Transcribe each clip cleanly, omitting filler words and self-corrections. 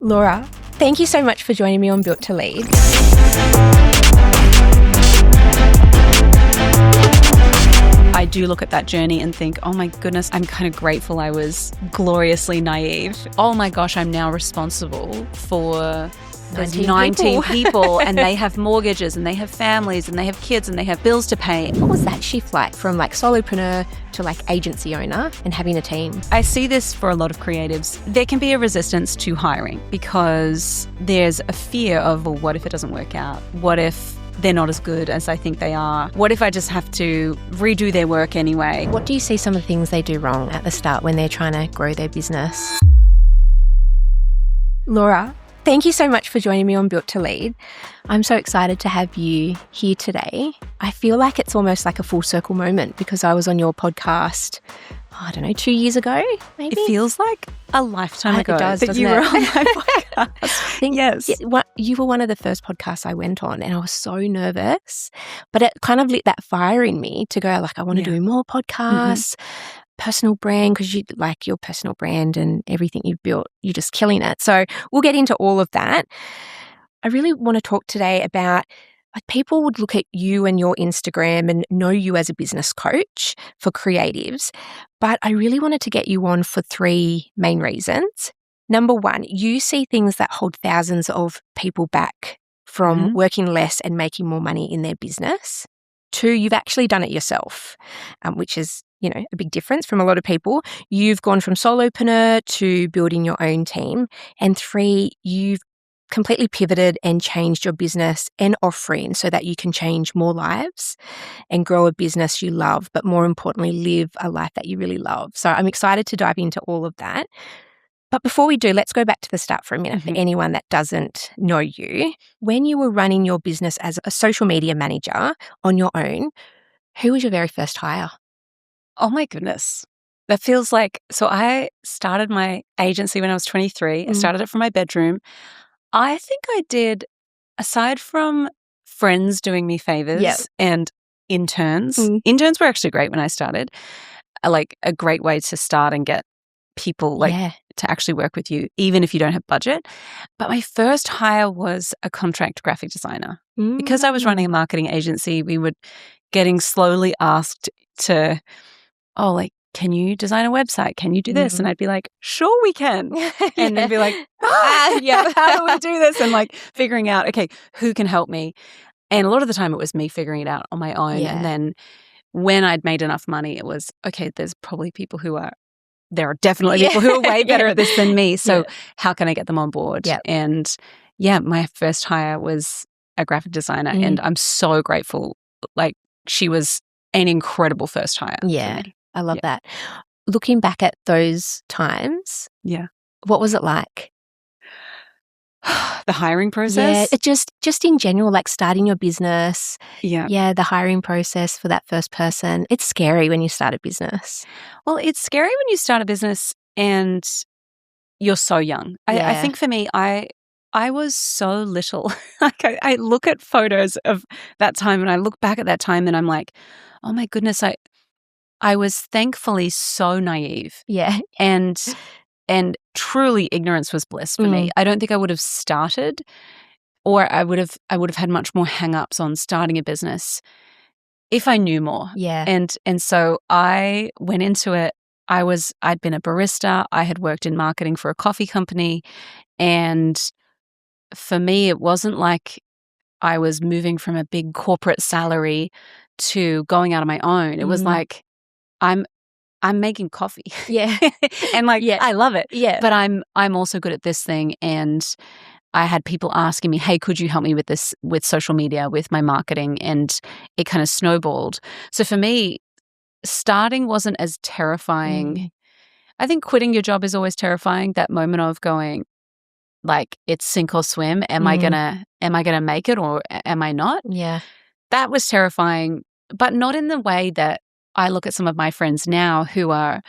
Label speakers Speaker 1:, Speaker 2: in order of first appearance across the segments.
Speaker 1: Laura, thank you so much for joining me on Built to Lead.
Speaker 2: I do look at that journey and think, oh my goodness, I'm kind of grateful I was gloriously naive. Oh my gosh, I'm now responsible for 19 people and they have mortgages and they have families and they have kids and they have bills to pay.
Speaker 1: What was that shift like from like solopreneur to like agency owner and having a team?
Speaker 2: I see this for a lot of creatives. There can be a resistance to hiring because there's a fear of, well, what if it doesn't work out? What if they're not as good as I think they are? What if I just have to redo their work anyway?
Speaker 1: What do you see some of the things they do wrong at the start when they're trying to grow their business? Laura, thank you so much for joining me on Built to Lead. I'm so excited to have you here today. I feel like it's almost like a full circle moment because I was on your podcast, 2 years ago, maybe?
Speaker 2: It feels like a lifetime ago that you were on my podcast.
Speaker 1: I think, yes. You were one of the first podcasts I went on and I was so nervous, but it kind of lit that fire in me to go like, I want to do more podcasts, personal brand, because you like your personal brand and everything you've built, you're just killing it. So we'll get into all of that. I really want to talk today about like people would look at you and your Instagram and know you as a business coach for creatives, but I really wanted to get you on for 3 main reasons. Number 1, you see things that hold thousands of people back from working less and making more money in their business. 2, you've actually done it yourself, which is, a big difference from a lot of people. You've gone from solopreneur to building your own team. And 3, you've completely pivoted and changed your business and offering so that you can change more lives and grow a business you love, but more importantly, live a life that you really love. So I'm excited to dive into all of that. But before we do, let's go back to the start for a minute for anyone that doesn't know you. When you were running your business as a social media manager on your own, who was your very first hire?
Speaker 2: Oh my goodness. That feels like, so I started my agency when I was 23. I started it from my bedroom. I think I did, aside from friends doing me favors and interns. Interns were actually great when I started. Like a great way to start and get people to actually work with you, even if you don't have budget. But my first hire was a contract graphic designer. Because I was running a marketing agency, we were getting slowly asked to, can you design a website? Can you do this? And I'd be like, sure we can. And then be like, how do we do this? And like figuring out, okay, who can help me? And a lot of the time it was me figuring it out on my own. And then when I'd made enough money, it was, okay, there's probably people there are definitely people who are way better at this than me. So how can I get them on board? And my first hire was a graphic designer and I'm so grateful. Like she was an incredible first hire.
Speaker 1: Yeah. I love that. Looking back at those times, what was it like?
Speaker 2: The hiring process?
Speaker 1: Yeah, it just in general, like starting your business. Yeah, the hiring process for that first person. It's scary when you start a business.
Speaker 2: Well, it's scary when you start a business and you're so young. I think for me, I was so little. Like I look at photos of that time and I look back at that time and I'm like, oh my goodness, I was thankfully so naive.
Speaker 1: Yeah.
Speaker 2: And truly ignorance was bliss for me. I don't think I would have started or I would have had much more hang-ups on starting a business if I knew more.
Speaker 1: Yeah.
Speaker 2: And so I went into it. I'd been a barista. I had worked in marketing for a coffee company. And for me, it wasn't like I was moving from a big corporate salary to going out on my own. It was like, I'm making coffee.
Speaker 1: Yeah.
Speaker 2: And I love it.
Speaker 1: Yeah.
Speaker 2: But I'm also good at this thing. And I had people asking me, hey, could you help me with this, with social media, with my marketing? And it kind of snowballed. So for me, starting wasn't as terrifying. I think quitting your job is always terrifying. That moment of going, like, it's sink or swim. Am I gonna make it or am I not?
Speaker 1: Yeah. That
Speaker 2: was terrifying, but not in the way that I look at some of my friends now who are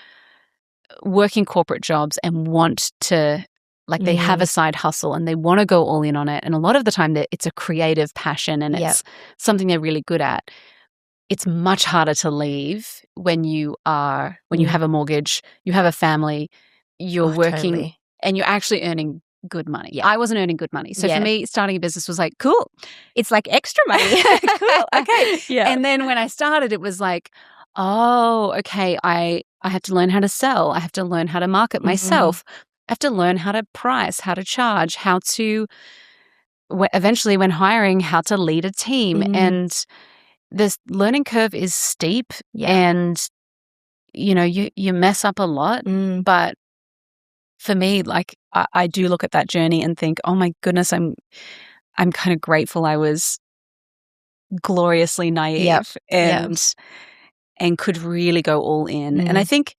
Speaker 2: working corporate jobs and want to, like, they have a side hustle and they want to go all in on it. And a lot of the time it's a creative passion and it's something they're really good at. It's much harder to leave when you have a mortgage, you have a family, you're working and you're actually earning good money.
Speaker 1: Yeah.
Speaker 2: I wasn't earning good money. So for me, starting a business was like, cool.
Speaker 1: It's like extra money.
Speaker 2: Cool. Okay.
Speaker 1: Yeah.
Speaker 2: And then when I started, it was like, oh, okay, I have to learn how to sell. I have to learn how to market myself. I have to learn how to price, how to charge, how to eventually when hiring, how to lead a team. And this learning curve is steep and, you know, you mess up a lot. But for me, like I do look at that journey and think, oh my goodness, I'm kind of grateful I was gloriously naive and could really go all in. And I think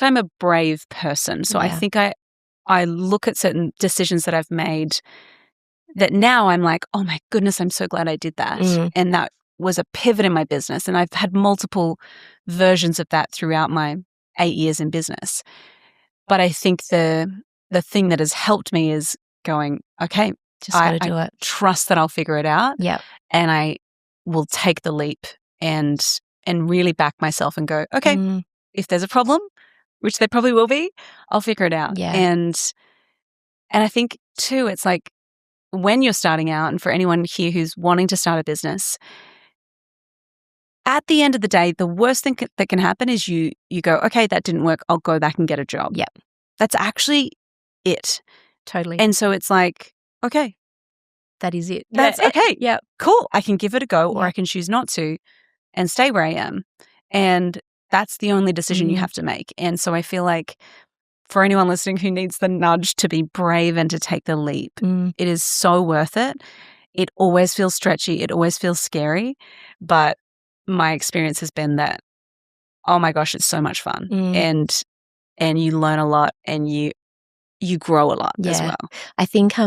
Speaker 2: I'm a brave person. So I think I look at certain decisions that I've made that now I'm like, oh my goodness, I'm so glad I did that. And that was a pivot in my business. And I've had multiple versions of that throughout my 8 years in business. But I think the thing that has helped me is going, okay,
Speaker 1: just got to do it.
Speaker 2: Trust that I'll figure it out.
Speaker 1: Yeah.
Speaker 2: And I will take the leap and really back myself and go, okay, if there's a problem, which there probably will be, I'll figure it out.
Speaker 1: Yeah.
Speaker 2: And I think too, it's like when you're starting out, and for anyone here who's wanting to start a business, at the end of the day, the worst thing that can happen is you go, okay, that didn't work. I'll go back and get a job.
Speaker 1: Yep.
Speaker 2: That's actually it.
Speaker 1: Totally.
Speaker 2: And so it's like, okay.
Speaker 1: That is it.
Speaker 2: That's okay.
Speaker 1: Yeah.
Speaker 2: Cool. I can give it a go or I can choose not to and stay where I am. And that's the only decision you have to make. And so I feel like for anyone listening who needs the nudge to be brave and to take the leap, it is so worth it. It always feels stretchy. It always feels scary. But my experience has been that, oh my gosh, it's so much fun. And you learn a lot and you grow a lot as well.
Speaker 1: I think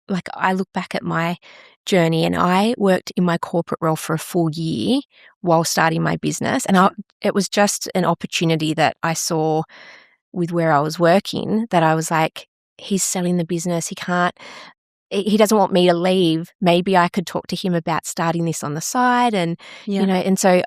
Speaker 1: like I look back at my journey and I worked in my corporate role for a full year while starting my business. And it was just an opportunity that I saw with where I was working that I was like, he's selling the business. He doesn't want me to leave. Maybe I could talk to him about starting this on the side and, you know, and so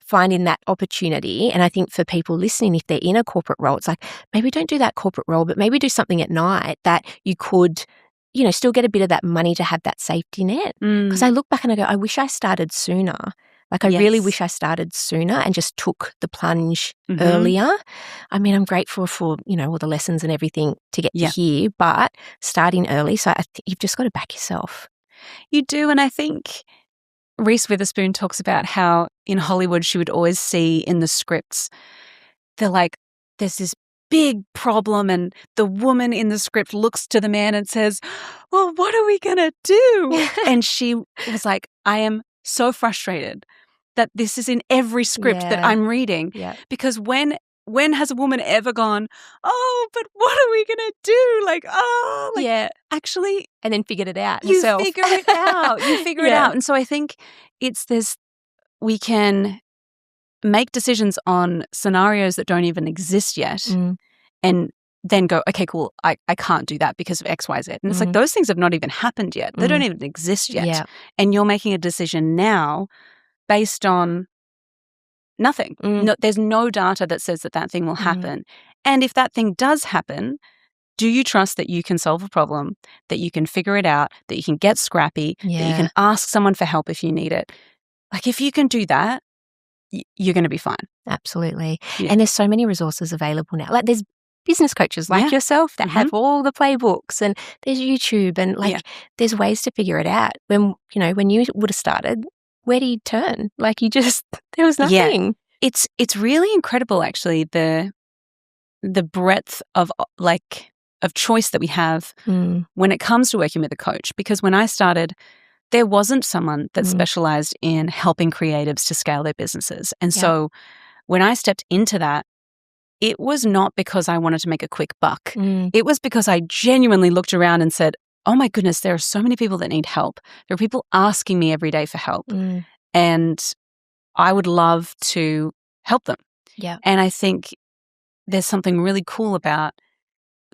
Speaker 1: finding that opportunity. And I think for people listening, if they're in a corporate role, it's like, maybe don't do that corporate role, but maybe do something at night that you could, you know, still get a bit of that money to have that safety net. Because I look back and I go, I wish I started sooner. Like, I really wish I started sooner and just took the plunge earlier. I mean, I'm grateful for, you know, all the lessons and everything to get to here, but starting early. So I think you've just got to back yourself.
Speaker 2: You do. And I think Reese Witherspoon talks about how in Hollywood she would always see in the scripts, they're like, there's this big problem and the woman in the script looks to the man and says, well, what are we going to do? And she was like, I am so frustrated that this is in every script that I'm reading. Because when has a woman ever gone, oh, but what are we going to do? Like, oh, like, actually.
Speaker 1: And then figured it out
Speaker 2: You
Speaker 1: yourself.
Speaker 2: figure it out. You figure it out. And so I think it's this, we can make decisions on scenarios that don't even exist yet and then go, okay, cool, I can't do that because of X, Y, Z. And it's like, those things have not even happened yet. They don't even exist yet. And you're making a decision now based on nothing. No, there's no data that says that thing will happen. And if that thing does happen, do you trust that you can solve a problem, that you can figure it out, that you can get scrappy, that you can ask someone for help if you need it? Like, if you can do that, you're going to be fine.
Speaker 1: Absolutely. And there's so many resources available now. Like, there's business coaches like yourself that have all the playbooks, and there's YouTube, and like there's ways to figure it out. When you would have started, where do you turn? Like, there was nothing.
Speaker 2: It's really incredible, actually, the breadth of choice that we have when it comes to working with a coach. Because when I started, there wasn't someone that specialized in helping creatives to scale their businesses. And so when I stepped into that, it was not because I wanted to make a quick buck. It was because I genuinely looked around and said, oh my goodness, there are so many people that need help. There are people asking me every day for help. And I would love to help them. And I think there's something really cool about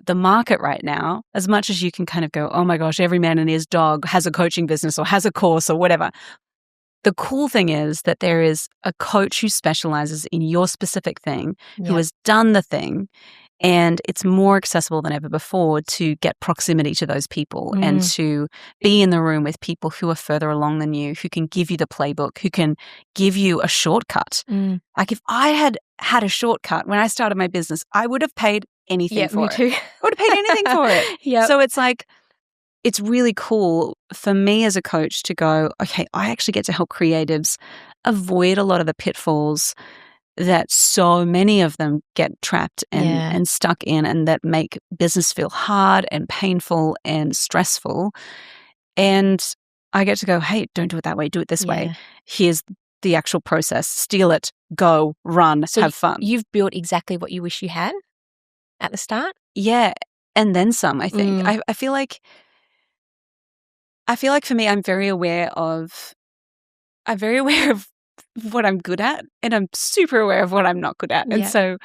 Speaker 2: the market right now. As much as you can kind of go, oh my gosh, every man and his dog has a coaching business or has a course or whatever. The cool thing is that there is a coach who specializes in your specific thing, who has done the thing And it's more accessible than ever before to get proximity to those people and to be in the room with people who are further along than you, who can give you the playbook, who can give you a shortcut. Like if I had had a shortcut when I started my business, I would have paid anything for it.
Speaker 1: Too.
Speaker 2: I would have paid anything for it. So it's like, it's really cool for me as a coach to go, okay, I actually get to help creatives avoid a lot of the pitfalls that so many of them get trapped and stuck in, and that make business feel hard and painful and stressful. And I get to go, hey, don't do it that way. Do it this way. Here's the actual process. Steal it. Go. Run.
Speaker 1: So
Speaker 2: have fun.
Speaker 1: You've built exactly what you wish you had at the start?
Speaker 2: Yeah. And then some, I think. I feel like for me, I'm very aware of what I'm good at, and I'm super aware of what I'm not good at. And so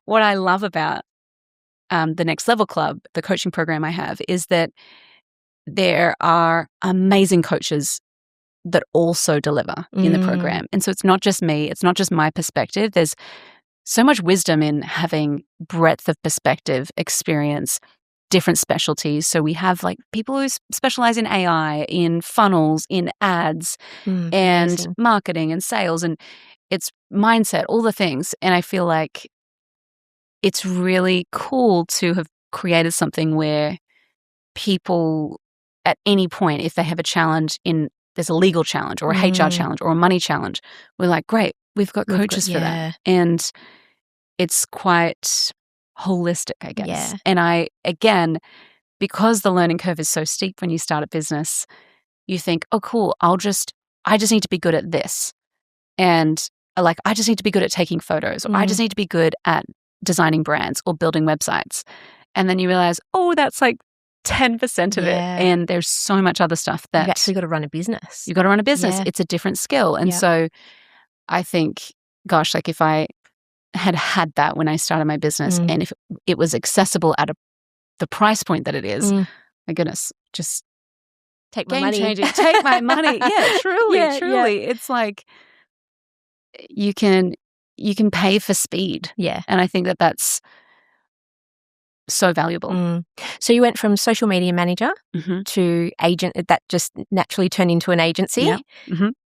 Speaker 2: what I love about the Next Level Club, the coaching program I have, is that there are amazing coaches that also deliver in the program. And so it's not just me, it's not just my perspective. There's so much wisdom in having breadth of perspective, experience, different specialties. So we have like people who specialize in AI, in funnels, in ads, and
Speaker 1: amazing.
Speaker 2: marketing and sales, and it's mindset, all the things. And I feel like it's really cool to have created something where people at any point, if they have a challenge there's a legal challenge or a HR challenge or a money challenge, we're like, great, we've got coaches for that. And it's quite holistic, I guess.
Speaker 1: Yeah.
Speaker 2: And again, because the learning curve is so steep when you start a business, you think, oh, cool, I just need to be good at this. And like, I just need to be good at taking photos, or I just need to be good at designing brands or building websites. And then you realize, oh, that's like 10% of it. And there's so much other stuff that
Speaker 1: you've actually got to run a business.
Speaker 2: You've got to run a business. It's a different skill. And so I think, gosh, like if I had that when I started my business, and if it was accessible at the price point that it is, my goodness, just
Speaker 1: take my money.
Speaker 2: Changing. Take my money. Yeah, truly, truly. It's like you can pay for speed.
Speaker 1: Yeah.
Speaker 2: And I think that that's so valuable.
Speaker 1: So you went from social media manager to agent, that just naturally turned into an agency,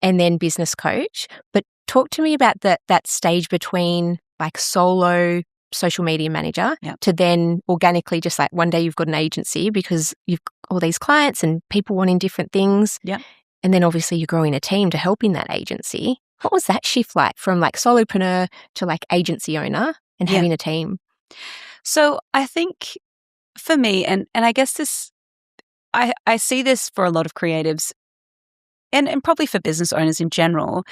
Speaker 1: and then business coach. But talk to me about that stage between like solo social media manager to then organically just like one day you've got an agency because you've got all these clients and people wanting different things.
Speaker 2: Yeah.
Speaker 1: And then obviously you're growing a team to help in that agency. What was that shift like from like solopreneur to like agency owner and having a team?
Speaker 2: So I think for me, and I guess this, I see this for a lot of creatives and probably for business owners in general,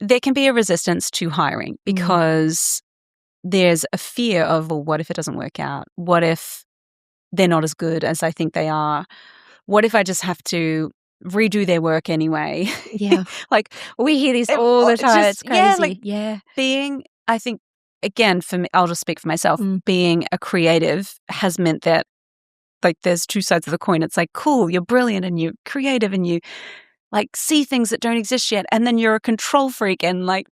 Speaker 2: there can be a resistance to hiring because there's a fear of, well, what if it doesn't work out? What if they're not as good as I think they are? What if I just have to redo their work anyway?
Speaker 1: Yeah.
Speaker 2: Like
Speaker 1: we hear this all the time. It's crazy.
Speaker 2: Being, I think, again, for me, I'll just speak for myself, being a creative has meant that like there's two sides of the coin. It's like, cool, you're brilliant and you're creative and you like see things that don't exist yet. And then you're a control freak and like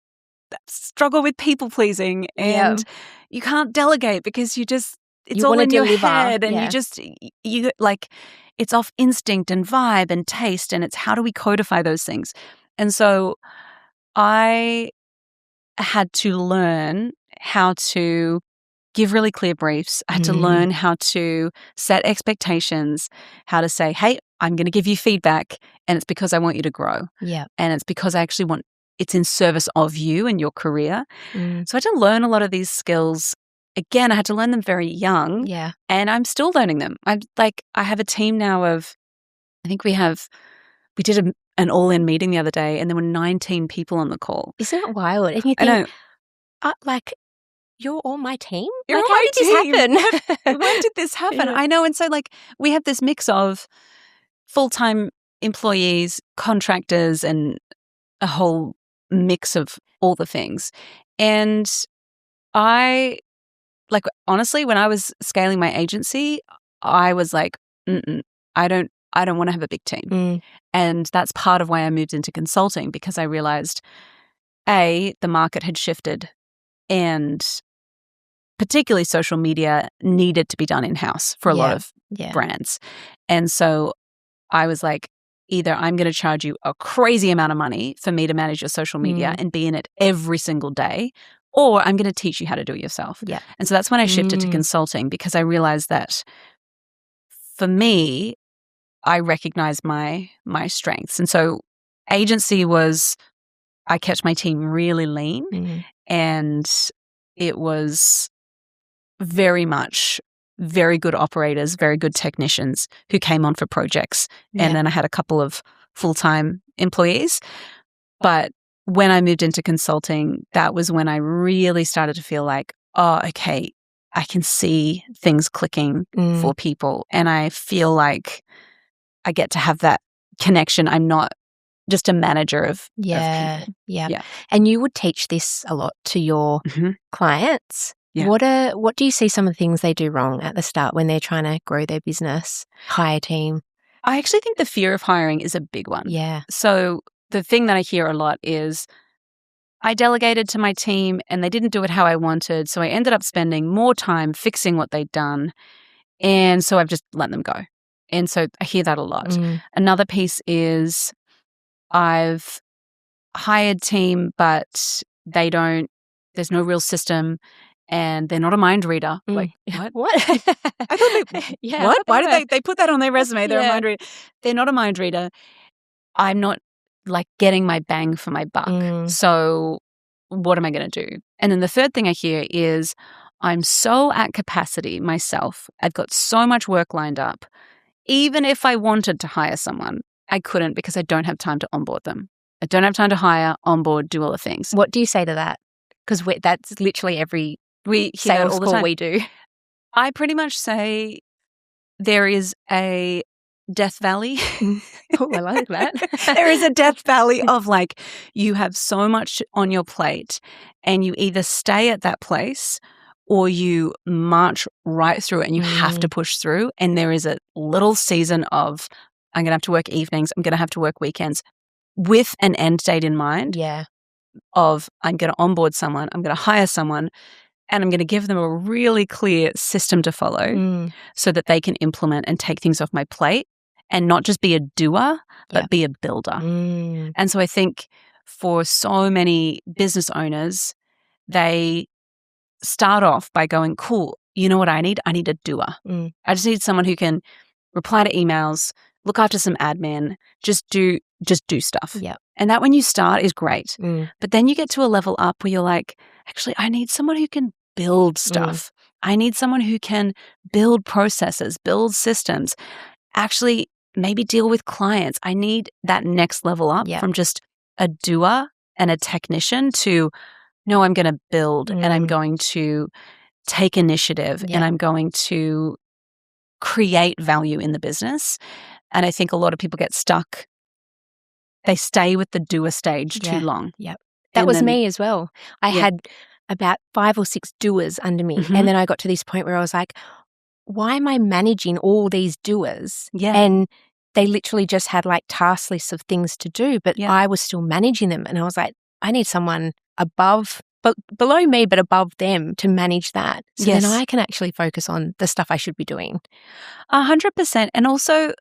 Speaker 2: struggle with people pleasing and you can't delegate because it's all in your head and you like, it's off instinct and vibe and taste, and it's how do we codify those things? And so I had to learn how to give really clear briefs. I had to learn how to set expectations, how to say, hey, I'm going to give you feedback and it's because I want you to grow.
Speaker 1: Yeah.
Speaker 2: And it's because I actually it's in service of you and your career. So I had to learn a lot of these skills. Again, I had to learn them very young.
Speaker 1: Yeah.
Speaker 2: And I'm still learning them. I have a team now of, I think we did an all-in meeting the other day and there were 19 people on the call.
Speaker 1: Isn't it wild? And you think, like, you're all my team?
Speaker 2: You're
Speaker 1: like,
Speaker 2: all my team.
Speaker 1: Did this happen?
Speaker 2: When did this happen? I know. And so like we have this mix of full-time employees, contractors, and a whole mix of all the things. And I, like, honestly, when I was scaling my agency, I was like, I don't want to have a big team. And that's part of why I moved into consulting, because I realized, A, the market had shifted and particularly social media needed to be done in-house for a lot of brands. And so I was like, either I'm going to charge you a crazy amount of money for me to manage your social media and be in it every single day, or I'm going to teach you how to do it yourself.
Speaker 1: Yeah.
Speaker 2: And so that's when I shifted to consulting, because I realized that for me, I recognized my strengths. And so agency was, I kept my team really lean, and it was very much very good operators, very good technicians who came on for projects. And then I had a couple of full-time employees. But when I moved into consulting, that was when I really started to feel like, oh, okay, I can see things clicking for people. And I feel like I get to have that connection. I'm not just a manager of people.
Speaker 1: Yeah. And you would teach this a lot to your clients.
Speaker 2: Yeah.
Speaker 1: What do you see some of the things they do wrong at the start when they're trying to grow their business, hire a team?
Speaker 2: I actually think the fear of hiring is a big one.
Speaker 1: Yeah.
Speaker 2: So the thing that I hear a lot is, I delegated to my team and they didn't do it how I wanted. So I ended up spending more time fixing what they'd done. And so I've just let them go. And so I hear that a lot. Another piece is, I've hired team, but there's no real system and they're not a mind reader. Like, what? I thought what? Why did they put that on their resume? They're a mind reader. They're not a mind reader. I'm not like getting my bang for my buck. So what am I going to do? And then the third thing I hear is, I'm so at capacity myself. I've got so much work lined up. Even if I wanted to hire someone, I couldn't, because I don't have time to onboard them. I don't have time to hire, onboard, do all the things.
Speaker 1: What do you say to that? Because that's literally every sales call we do.
Speaker 2: I pretty much say there is a death valley.
Speaker 1: Oh, I like that.
Speaker 2: There is a death valley of like, you have so much on your plate and you either stay at that place or you march right through it and you have to push through. And there is a little season of, I'm going to have to work evenings, I'm going to have to work weekends, with an end date in mind.
Speaker 1: Yeah.
Speaker 2: Of, I'm going to onboard someone, I'm going to hire someone, and I'm going to give them a really clear system to follow so that they can implement and take things off my plate and not just be a doer, but be a builder. And so I think for so many business owners, they start off by going, cool, you know what I need? I need a doer. I just need someone who can reply to emails, look after some admin, just do stuff.
Speaker 1: Yep.
Speaker 2: And that when you start is great. But then you get to a level up where you're like, actually, I need someone who can build stuff. I need someone who can build processes, build systems, actually maybe deal with clients. I need that next level up from just a doer and a technician to, no, I'm going to build and I'm going to take initiative and I'm going to create value in the business. And I think a lot of people get stuck. They stay with the doer stage too long.
Speaker 1: Yep. That was me as well. I had about 5 or 6 doers under me. And then I got to this point where I was like, why am I managing all these doers? And they literally just had like task lists of things to do, but I was still managing them. And I was like, I need someone below me, but above them to manage that. So then I can actually focus on the stuff I should be doing.
Speaker 2: 100%. And also,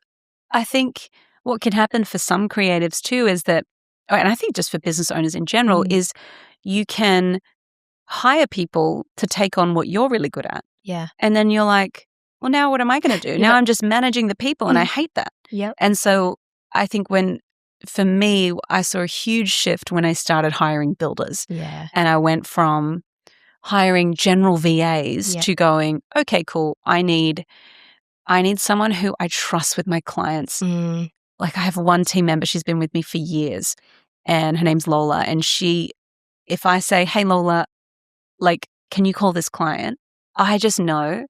Speaker 2: I think what can happen for some creatives too is that, and I think just for business owners in general, is you can hire people to take on what you're really good at.
Speaker 1: Yeah.
Speaker 2: And then you're like, well, now what am I going to do? Now I'm just managing the people and I hate that.
Speaker 1: Yep.
Speaker 2: And so I think for me, I saw a huge shift when I started hiring builders.
Speaker 1: Yeah.
Speaker 2: And I went from hiring general VAs to going, okay, cool, I need someone who I trust with my clients. Like I have one team member, she's been with me for years and her name's Lola. And if I say, hey, Lola, like, can you call this client? I just know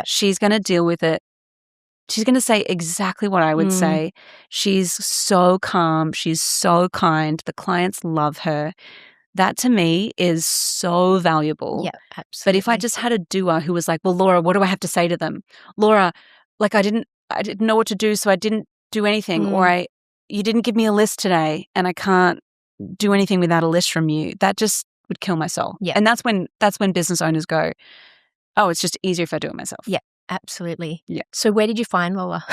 Speaker 2: she's going to deal with it. She's going to say exactly what I would say. She's so calm. She's so kind. The clients love her. That to me is so valuable.
Speaker 1: Yeah, absolutely.
Speaker 2: But if I just had a doer who was like, well, Laura, what do I have to say to them? Laura, like I didn't know what to do, so I didn't do anything. Or you didn't give me a list today and I can't do anything without a list from you. That just would kill my soul.
Speaker 1: Yeah.
Speaker 2: And that's when business owners go, Oh, it's just easier if I do it myself.
Speaker 1: Yeah, absolutely.
Speaker 2: Yeah.
Speaker 1: So where did you find Lola?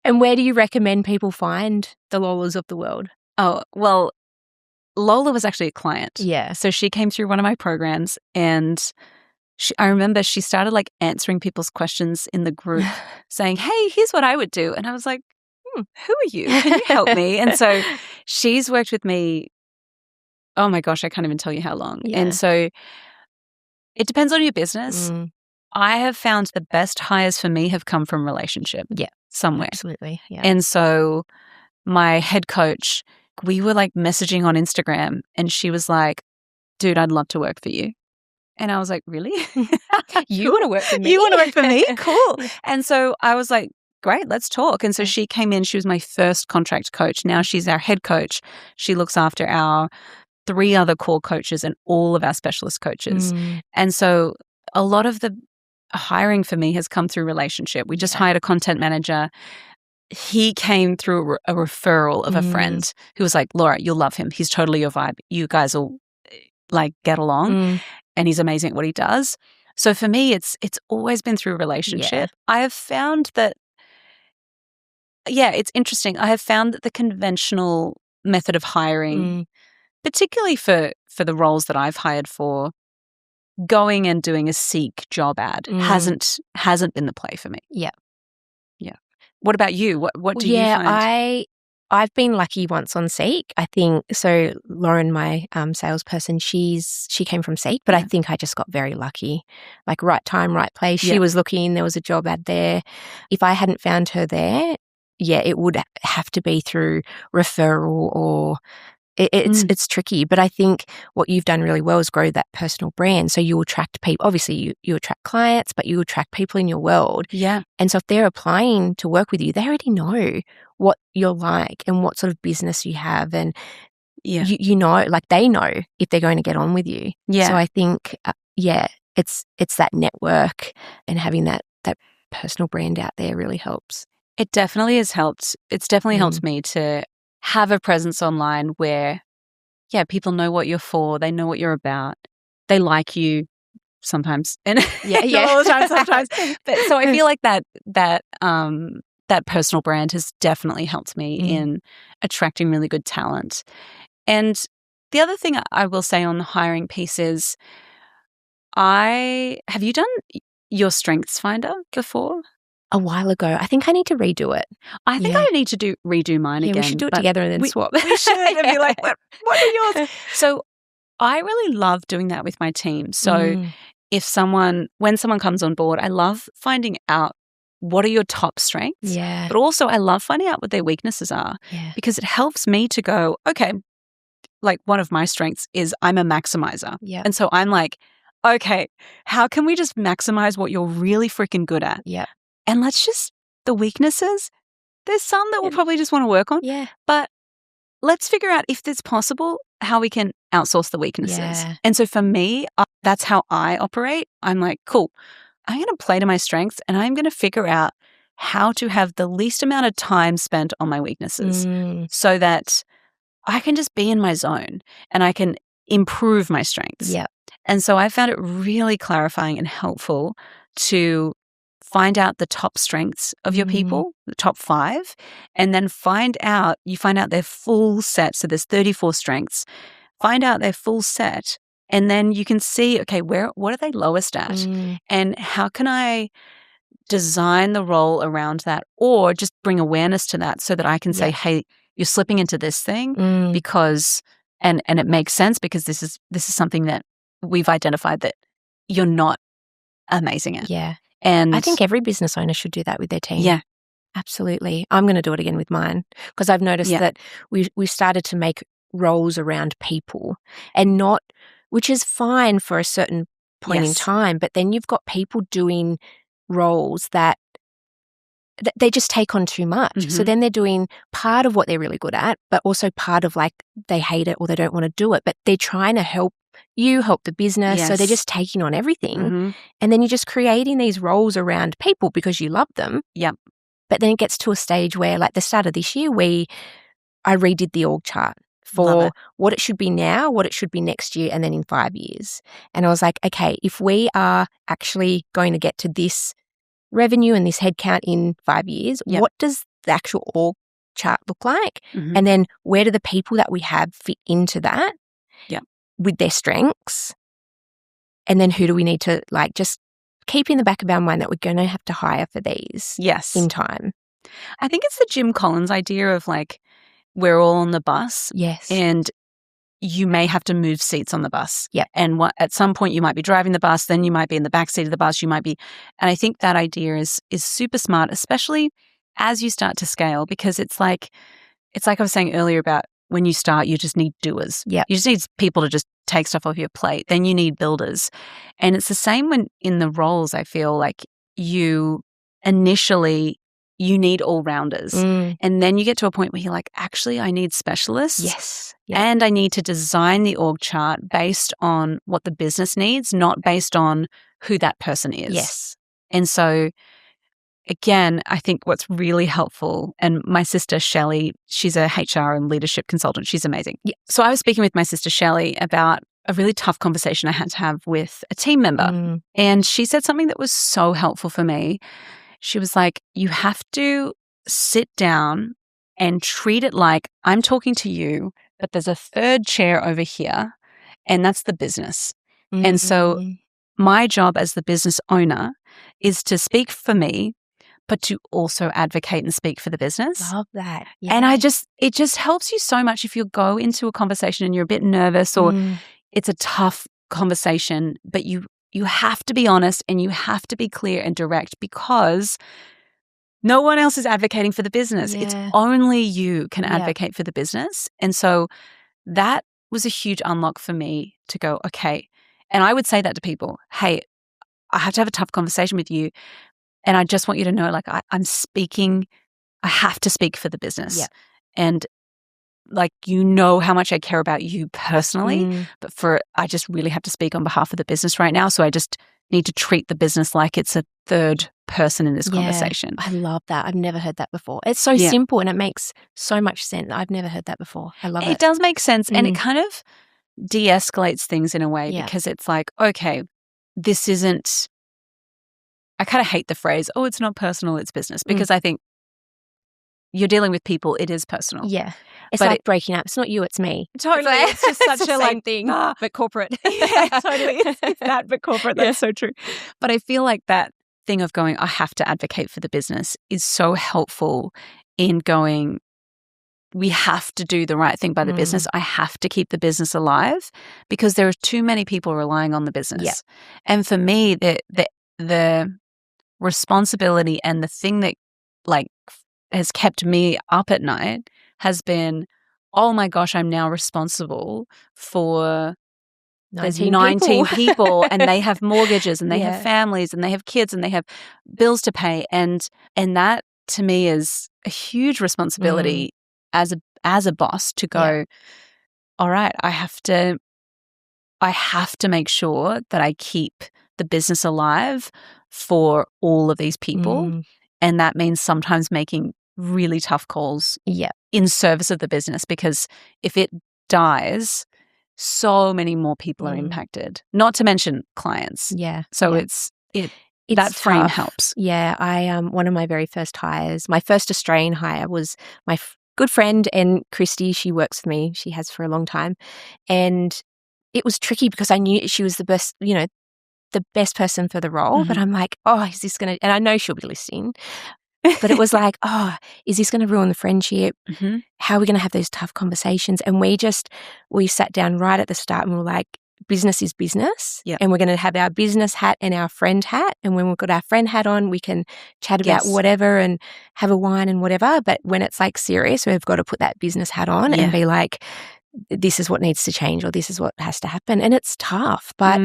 Speaker 1: And where do you recommend people find the Lolas of the world?
Speaker 2: Oh, well, Lola was actually a client.
Speaker 1: Yeah.
Speaker 2: So she came through one of my programs, and I remember she started like answering people's questions in the group saying, hey, here's what I would do. And I was like, who are you? Can you help me? And so she's worked with me, oh my gosh, I can't even tell you how long.
Speaker 1: Yeah.
Speaker 2: And so it depends on your business. I have found the best hires for me have come from relationship.
Speaker 1: Yeah.
Speaker 2: Somewhere.
Speaker 1: Absolutely. Yeah.
Speaker 2: And so my head coach, we were like messaging on Instagram, and she was like, dude, I'd love to work for you. And I was like, really?
Speaker 1: You want to work for me?
Speaker 2: You want to work for me? Cool. And so I was like, great, let's talk. And so she came in. She was my first contract coach. Now she's our head coach. She looks after our 3 other core coaches and all of our specialist coaches. And so a lot of the hiring for me has come through relationship. We just hired a content manager. He came through a referral of a friend who was like, Laura, you'll love him. He's totally your vibe. You guys will like get along. And he's amazing at what he does. So for me, it's always been through relationship.
Speaker 1: Yeah.
Speaker 2: I have found that, it's interesting. I have found that the conventional method of hiring, particularly for the roles that I've hired for, going and doing a Seek job ad hasn't been the play for me.
Speaker 1: Yeah.
Speaker 2: Yeah. What about you? What do you find?
Speaker 1: I've been lucky once on Seek. I think so. Lauren, my salesperson, she came from Seek, but I think I just got very lucky. Like right time, right place. She was looking. There was a job ad there. If I hadn't found her there, it would have to be through referral or. It's tricky, but I think what you've done really well is grow that personal brand. So you attract people. Obviously, you attract clients, but you attract people in your world.
Speaker 2: Yeah.
Speaker 1: And so if they're applying to work with you, they already know what you're like and what sort of business you have, and you know, like they know if they're going to get on with you. Yeah. So I think, it's that network and having that personal brand out there really helps.
Speaker 2: It definitely has helped. It's definitely helped me to have a presence online where, people know what you're for. They know what you're about. They like you sometimes. And not all the time sometimes. But so I feel like that personal brand has definitely helped me in attracting really good talent. And the other thing I will say on the hiring piece is, have you done your Strengths Finder before?
Speaker 1: A while ago. I think I need to redo it.
Speaker 2: I think I need to redo mine again.
Speaker 1: We should do it together and then swap.
Speaker 2: We should and be like, what are yours? So I really love doing that with my team. So when someone comes on board, I love finding out what are your top strengths.
Speaker 1: Yeah.
Speaker 2: But also I love finding out what their weaknesses are.
Speaker 1: Yeah.
Speaker 2: Because it helps me to go, okay, like one of my strengths is I'm a maximizer.
Speaker 1: Yeah.
Speaker 2: And so I'm like, okay, how can we just maximize what you're really freaking good at?
Speaker 1: Yeah.
Speaker 2: And the weaknesses, there's some that we'll probably just want to work on.
Speaker 1: Yeah.
Speaker 2: But let's figure out if it's possible how we can outsource the weaknesses.
Speaker 1: Yeah.
Speaker 2: And so for me, that's how I operate. I'm like, cool, I'm going to play to my strengths and I'm going to figure out how to have the least amount of time spent on my weaknesses so that I can just be in my zone and I can improve my strengths.
Speaker 1: Yeah.
Speaker 2: And so I found it really clarifying and helpful to find out the top strengths of your people, the top 5, and then you find out their full set. So there's 34 strengths. Find out their full set, and then you can see, okay, what are they lowest at? And how can I design the role around that, or just bring awareness to that so that I can say, hey, you're slipping into this thing because, and it makes sense because this is something that we've identified that you're not amazing at.
Speaker 1: Yeah.
Speaker 2: And
Speaker 1: I think every business owner should do that with their team.
Speaker 2: Yeah.
Speaker 1: Absolutely. I'm going to do it again with mine because I've noticed that we started to make roles around people and not, which is fine for a certain point in time, but then you've got people doing roles that they just take on too much. So then they're doing part of what they're really good at, but also part of like they hate it or they don't want to do it, but they're trying to help the business. So they're just taking on everything. And then you're just creating these roles around people because you love them.
Speaker 2: Yep.
Speaker 1: But then it gets to a stage where, like the start of this year, I redid the org chart for what it should be now, what it should be next year, and then in 5 years. And I was like, okay, if we are actually going to get to this revenue and this headcount in 5 years, what does the actual org chart look like? And then where do the people that we have fit into that with their strengths? And then who do we need to just keep in the back of our mind that we're going to have to hire for these in time?
Speaker 2: I think it's the Jim Collins idea of we're all on the bus.
Speaker 1: Yes.
Speaker 2: And you may have to move seats on the bus.
Speaker 1: Yeah.
Speaker 2: And at some point you might be driving the bus, then you might be in the back seat of the bus, and I think that idea is super smart, especially as you start to scale, because it's like I was saying earlier about when you start, you just need doers.
Speaker 1: Yeah.
Speaker 2: You just need people to just take stuff off your plate. Then you need builders. And it's the same when in the roles. I feel like you need all-rounders. And then you get to a point where you're like, actually, I need specialists.
Speaker 1: Yes.
Speaker 2: And I need to design the org chart based on what the business needs, not based on who that person is.
Speaker 1: Yes.
Speaker 2: And so, again, I think what's really helpful, and my sister Shelley, she's a HR and leadership consultant. She's amazing. Yeah. So I was speaking with my sister Shelley about a really tough conversation I had to have with a team member. And she said something that was so helpful for me. She was like, you have to sit down and treat it like I'm talking to you, but there's a third chair over here, and that's the business. And so my job as the business owner is to speak for me, but to also advocate and speak for the business.
Speaker 1: Love that. Yeah.
Speaker 2: And it just helps you so much if you go into a conversation and you're a bit nervous or it's a tough conversation, but you have to be honest and you have to be clear and direct, because no one else is advocating for the business.
Speaker 1: Yeah.
Speaker 2: It's only you can advocate for the business. And so that was a huge unlock for me to go, okay. And I would say that to people, hey, I have to have a tough conversation with you. And I just want you to know, I'm speaking, I have to speak for the business.
Speaker 1: Yeah.
Speaker 2: And how much I care about you personally, but I just really have to speak on behalf of the business right now. So I just need to treat the business like it's a third person in this conversation.
Speaker 1: I love that. I've never heard that before. It's so simple and it makes so much sense. I've never heard that before. I love it.
Speaker 2: It does make sense. And it kind of de-escalates things in a way, because it's like, okay, this isn't, I kind of hate the phrase, oh, it's not personal, it's business, because I think you're dealing with people, it is personal.
Speaker 1: Yeah. It's like breaking up. It's not you, it's me.
Speaker 2: Totally. It's just such
Speaker 1: it's
Speaker 2: a
Speaker 1: same thing, but corporate.
Speaker 2: Yeah, totally. It's that, but corporate. That's so true. But I feel like that thing of going, I have to advocate for the business is so helpful in going, we have to do the right thing by the business. I have to keep the business alive, because there are too many people relying on the business.
Speaker 1: Yeah.
Speaker 2: And for me, the responsibility and the thing that has kept me up at night has been, oh my gosh, I'm now responsible for 19 people and they have mortgages and they have families and they have kids and they have bills to pay. And that to me is a huge responsibility as a boss to go, all right, I have to make sure that I keep the business alive for all of these people. And that means sometimes making really tough calls in service of the business, because if it dies, so many more people are impacted, not to mention clients. Yeah.
Speaker 1: So
Speaker 2: it's that frame
Speaker 1: tough.
Speaker 2: Helps.
Speaker 1: Yeah. I one of my very first hires, my first Australian hire was my good friend, and Christy, she works with me. She has for a long time. And it was tricky because I knew she was the best, the best person for the role. But I'm like, oh, is this going to, and I know she'll be listening. But it was like, oh, is this going to ruin the friendship? How are we going to have those tough conversations? And we sat down right at the start and we were like, business is business.
Speaker 2: Yep.
Speaker 1: And we're going to have our business hat and our friend hat. And when we've got our friend hat on, we can chat about whatever and have a wine and whatever. But when it's serious, we've got to put that business hat on and be like, this is what needs to change, or this is what has to happen. And it's tough. But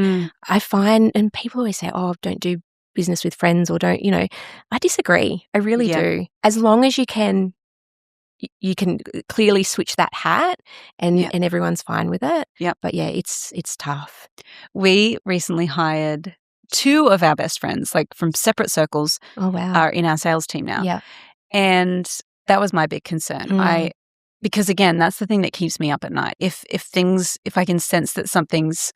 Speaker 1: I find, and people always say, oh, don't do business with friends, or don't, I disagree. I really do. As long as you can clearly switch that hat and everyone's fine with it.
Speaker 2: Yeah.
Speaker 1: But it's tough.
Speaker 2: We recently hired 2 of our best friends, from separate circles.
Speaker 1: Oh, wow.
Speaker 2: Are in our sales team now.
Speaker 1: Yeah.
Speaker 2: And that was my big concern. because again, that's the thing that keeps me up at night. If I can sense that something's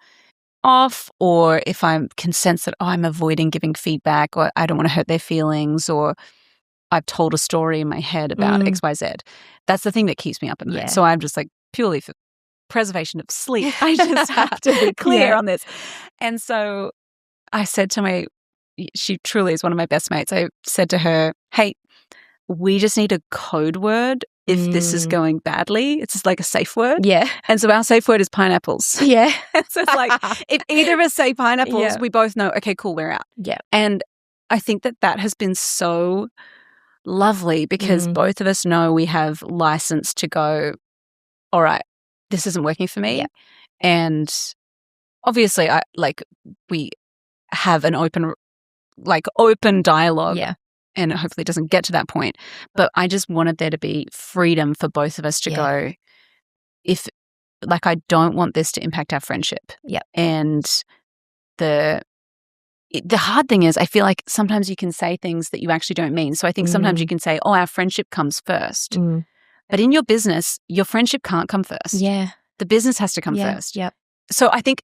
Speaker 2: off, or if I can sense that I'm avoiding giving feedback, or I don't want to hurt their feelings, or I've told a story in my head about XYZ, that's the thing that keeps me up at night.
Speaker 1: Yeah.
Speaker 2: So I'm just like, purely for preservation of sleep, I just have to be clear on this. And so I said to she truly is one of my best mates. I said to her, hey, we just need a code word if this is going badly. It's just like a safe word.
Speaker 1: Yeah.
Speaker 2: And so our safe word is pineapples.
Speaker 1: Yeah.
Speaker 2: So it's like, if either of us say pineapples, we both know, okay, cool, we're out.
Speaker 1: Yeah.
Speaker 2: And I think that has been so lovely, because both of us know we have license to go, all right, this isn't working for me. Yeah. And obviously we have an open dialogue. Yeah. And hopefully it doesn't get to that point. But I just wanted there to be freedom for both of us to go, I don't want this to impact our friendship.
Speaker 1: Yeah.
Speaker 2: And the hard thing is, I feel like sometimes you can say things that you actually don't mean. So I think sometimes you can say, oh, our friendship comes first. But in your business, your friendship can't come first.
Speaker 1: Yeah.
Speaker 2: The business has to come first.
Speaker 1: Yeah.
Speaker 2: So I think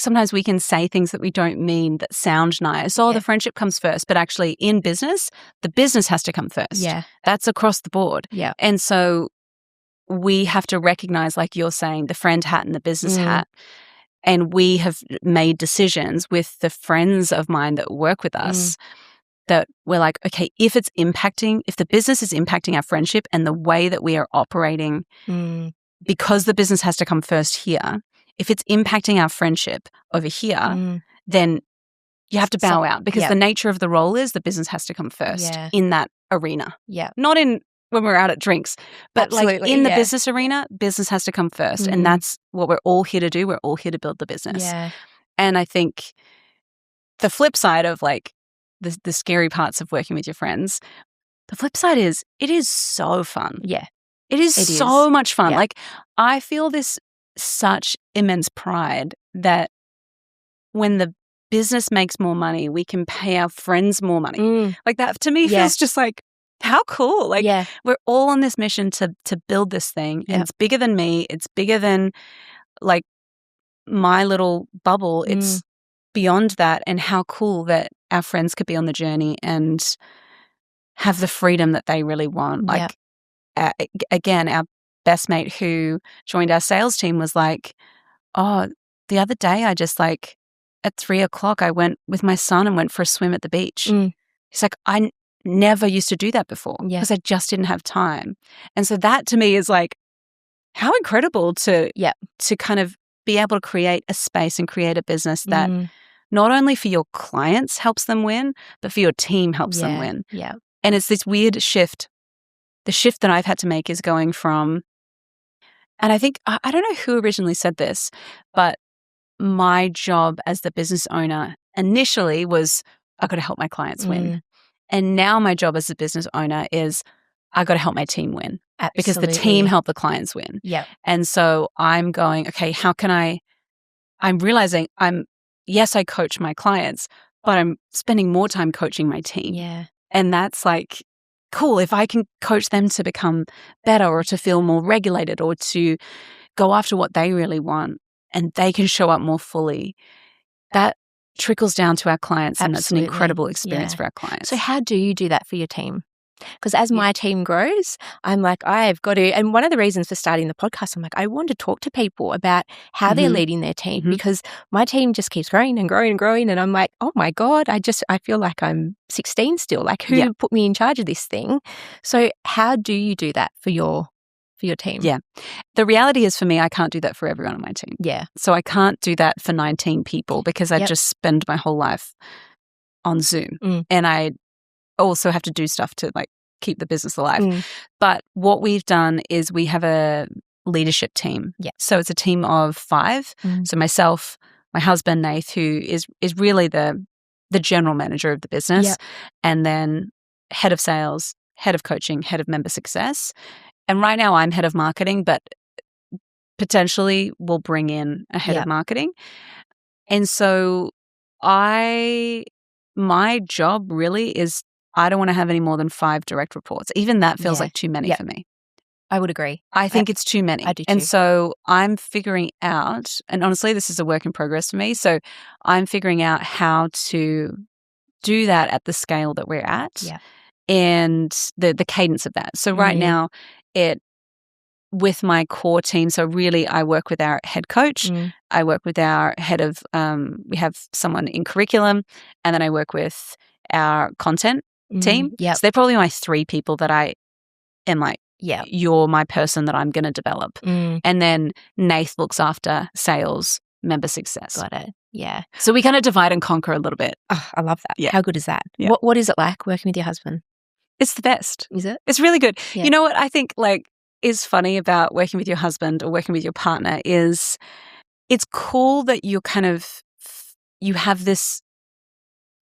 Speaker 2: sometimes we can say things that we don't mean that sound nice. Oh, the friendship comes first. But actually in business, the business has to come first.
Speaker 1: Yeah.
Speaker 2: That's across the board.
Speaker 1: Yeah.
Speaker 2: And so we have to recognize, like you're saying, the friend hat and the business hat. And we have made decisions with the friends of mine that work with us that we're like, okay, if the business is impacting our friendship and the way that we are operating, because the business has to come first here, if it's impacting our friendship over here, then you have to bow out, because the nature of the role is the business has to come first in that arena.
Speaker 1: Yeah.
Speaker 2: Not in when we're out at drinks, but
Speaker 1: Absolutely,
Speaker 2: in the business arena, business has to come first. And that's what we're all here to do. We're all here to build the business.
Speaker 1: Yeah.
Speaker 2: And I think the flip side of the scary parts of working with your friends, the flip side is it is so fun.
Speaker 1: Yeah.
Speaker 2: It is so much fun.
Speaker 1: Yeah.
Speaker 2: I feel this such immense pride that when the business makes more money, we can pay our friends more money. That to me feels just like, how cool. We're all on this mission to build this thing. And it's bigger than me. It's bigger than my little bubble. It's beyond that. And how cool that our friends could be on the journey and have the freedom that they really want. Again, our best mate who joined our sales team was like, oh, the other day I just at 3:00 I went with my son and went for a swim at the beach. He's like, I never used to do that before because I just didn't have time. And so that to me is how incredible to kind of be able to create a space and create a business that not only for your clients helps them win, but for your team helps them win.
Speaker 1: Yeah.
Speaker 2: And it's this weird shift. The shift that I've had to make is going from, and I think, I don't know who originally said this, but my job as the business owner initially was, I got to help my clients win. And now my job as a business owner is, I got to help my team win.
Speaker 1: Absolutely.
Speaker 2: Because the team help the clients win.
Speaker 1: Yeah.
Speaker 2: And so I'm going, okay, how can I'm realizing yes, I coach my clients, but I'm spending more time coaching my team.
Speaker 1: Yeah.
Speaker 2: And that's cool. If I can coach them to become better or to feel more regulated or to go after what they really want and they can show up more fully, that trickles down to our clients.
Speaker 1: Absolutely.
Speaker 2: And it's an incredible experience for our clients.
Speaker 1: So how do you do that for your team? Because as my team grows, I'm I've got to, and one of the reasons for starting the podcast, I'm I want to talk to people about how they're leading their team because my team just keeps growing and growing and growing. And I'm oh my God, I feel like I'm 16 still. Who put me in charge of this thing? So how do you do that for your team?
Speaker 2: Yeah. The reality is for me, I can't do that for everyone on my team.
Speaker 1: Yeah.
Speaker 2: So I can't do that for 19 people because I just spend my whole life on Zoom. And I also have to do stuff to keep the business alive. But what we've done is we have a leadership team. Yeah. So it's a team of 5. So myself, my husband, Nath, who is really the general manager of the business, and then head of sales, head of coaching, head of member success. And right now I'm head of marketing, but potentially we'll bring in a head of marketing. And so my job really is, I don't want to have any more than 5 direct reports. Even that feels like too many for me.
Speaker 1: I would agree.
Speaker 2: I think it's too many.
Speaker 1: I do too.
Speaker 2: And so I'm figuring out, and honestly, this is a work in progress for me. So I'm figuring out how to do that at the scale that we're at and the cadence of that. So right now, with my core team, so really I work with our head coach, I work with our head of, we have someone in curriculum, and then I work with our content team. So they're probably my 3 people that I am like, you're my person that I'm going to develop. And then Nath looks after sales, member success.
Speaker 1: Got it. Yeah.
Speaker 2: So we kind of divide and conquer a little bit.
Speaker 1: Oh, I love that.
Speaker 2: Yeah.
Speaker 1: How good is that?
Speaker 2: Yeah.
Speaker 1: What is it like working with your husband?
Speaker 2: It's the best.
Speaker 1: Is it?
Speaker 2: It's really good.
Speaker 1: Yeah.
Speaker 2: You know what I think is funny about working with your husband or working with your partner is it's cool that you you have this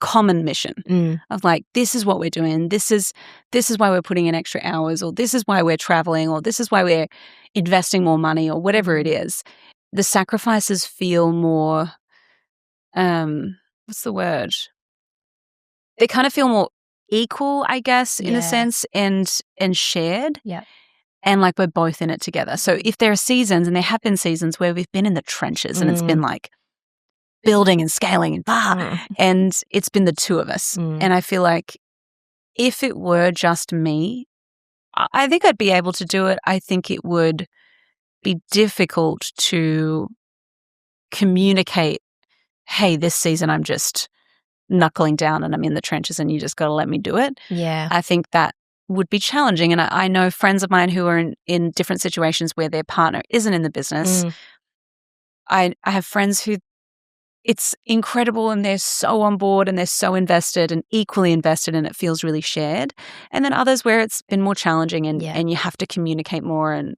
Speaker 2: common mission of like, this is what we're doing. This is why we're putting in extra hours, or this is why we're traveling, or this is why we're investing more money, or whatever it is. The sacrifices feel more, what's the word? They kind of feel more equal, I guess, in a sense, and shared.
Speaker 1: Yeah.
Speaker 2: And like we're both in it together. So if there are seasons, and there have been seasons where we've been in the trenches and it's been like building and scaling and it's been the 2 of us. And I feel like if it were just me, I think I'd be able to do it. I think it would be difficult to communicate, hey, this season I'm just knuckling down and I'm in the trenches and you just got to let me do it.
Speaker 1: Yeah.
Speaker 2: I think that would be challenging. And I know friends of mine who are in different situations where their partner isn't in the business. I have friends who it's incredible and they're so on board and they're so invested and equally invested and it feels really shared. And then others where it's been more challenging and you have to communicate more and